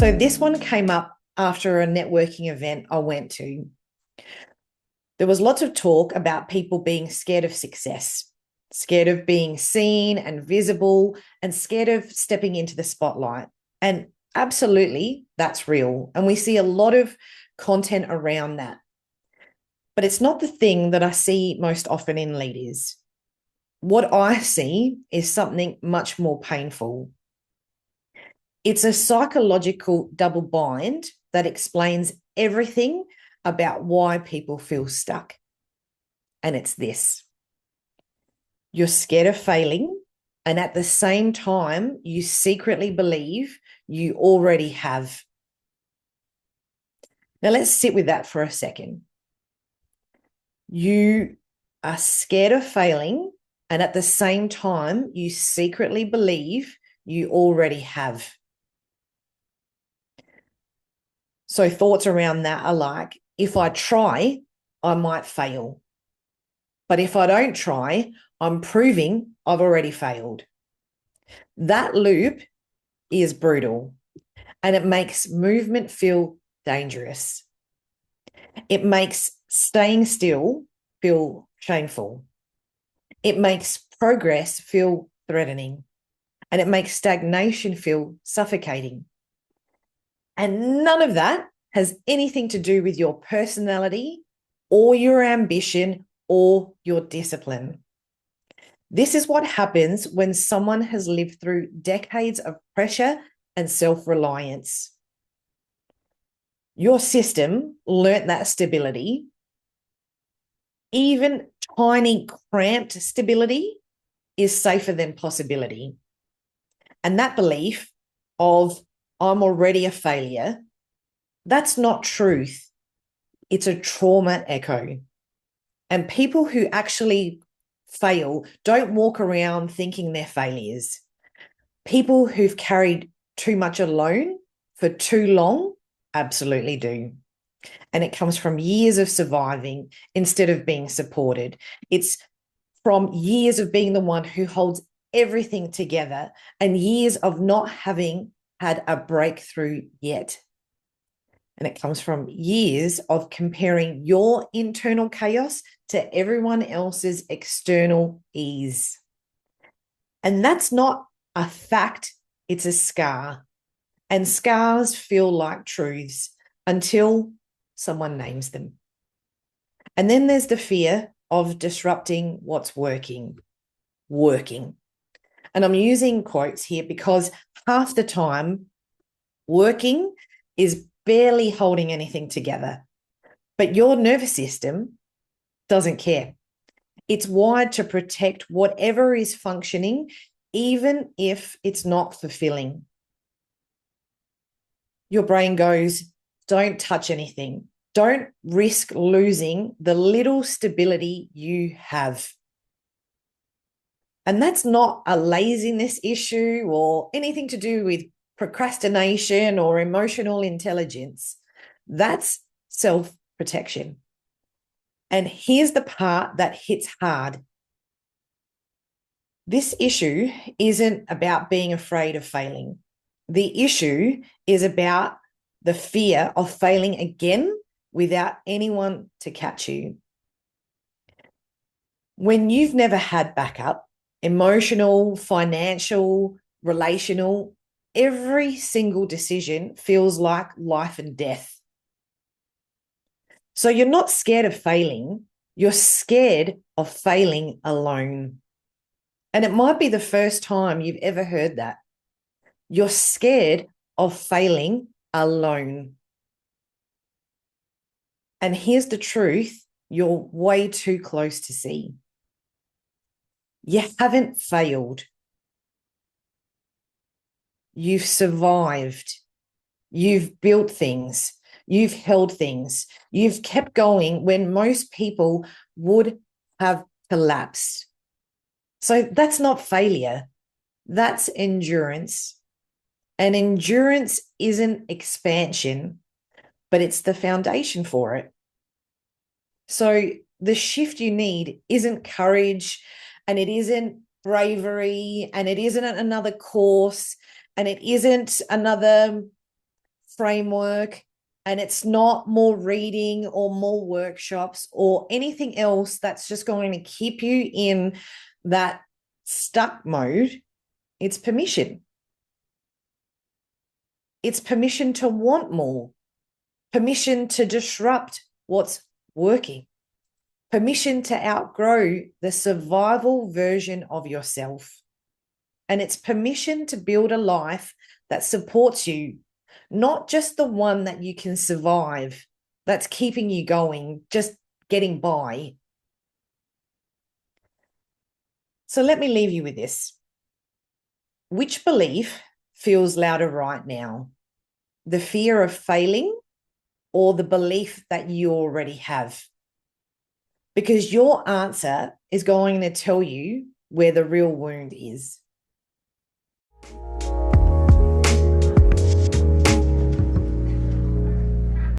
So this one came up after a networking event I went to. There was lots of talk about people being scared of success, scared of being seen and visible, and scared of stepping into the spotlight. And absolutely, that's real. And we see a lot of content around that. But it's not the thing that I see most often in leaders. What I see is something much more painful. It's a psychological double bind that explains everything about why people feel stuck. And it's this: you're scared of failing, and at the same time, you secretly believe you already have. Now, let's sit with that for a second. You are scared of failing, and at the same time, you secretly believe you already have. So thoughts around that are like, if I try, I might fail. But if I don't try, I'm proving I've already failed. That loop is brutal, and it makes movement feel dangerous. It makes staying still feel shameful. It makes progress feel threatening, and it makes stagnation feel suffocating. And none of that has anything to do with your personality or your ambition or your discipline. This is what happens when someone has lived through decades of pressure and self-reliance. Your system learnt that stability, even tiny cramped stability, is safer than possibility. And that belief of I'm already a failure, that's not truth. It's a trauma echo. And people who actually fail don't walk around thinking they're failures. People who've carried too much alone for too long absolutely do. And it comes from years of surviving instead of being supported. It's from years of being the one who holds everything together and years of not having had a breakthrough yet. And it comes from years of comparing your internal chaos to everyone else's external ease. And that's not a fact, it's a scar. And scars feel like truths until someone names them. And then there's the fear of disrupting what's working. And I'm using quotes here because half the time, working is barely holding anything together. But your nervous system doesn't care. It's wired to protect whatever is functioning, even if it's not fulfilling. Your brain goes, don't touch anything. Don't risk losing the little stability you have. And that's not a laziness issue or anything to do with procrastination or emotional intelligence. That's self-protection. And here's the part that hits hard. This issue isn't about being afraid of failing. The issue is about the fear of failing again without anyone to catch you. When you've never had backup, emotional, financial, relational, every single decision feels like life and death. So you're not scared of failing, you're scared of failing alone. And it might be the first time you've ever heard that. You're scared of failing alone. And here's the truth, you're way too close to see. You haven't failed. You've survived. You've built things. You've held things. You've kept going when most people would have collapsed. So that's not failure. That's endurance. And endurance isn't expansion, but it's the foundation for it. So the shift you need isn't courage, and it isn't bravery, and it isn't another course, and it isn't another framework, and it's not more reading or more workshops or anything else that's just going to keep you in that stuck mode. It's permission. It's permission to want more, permission to disrupt what's working, permission to outgrow the survival version of yourself. And it's permission to build a life that supports you, not just the one that you can survive, that's keeping you going, just getting by. So let me leave you with this. Which belief feels louder right now? The fear of failing or the belief that you already have? Because your answer is going to tell you where the real wound is.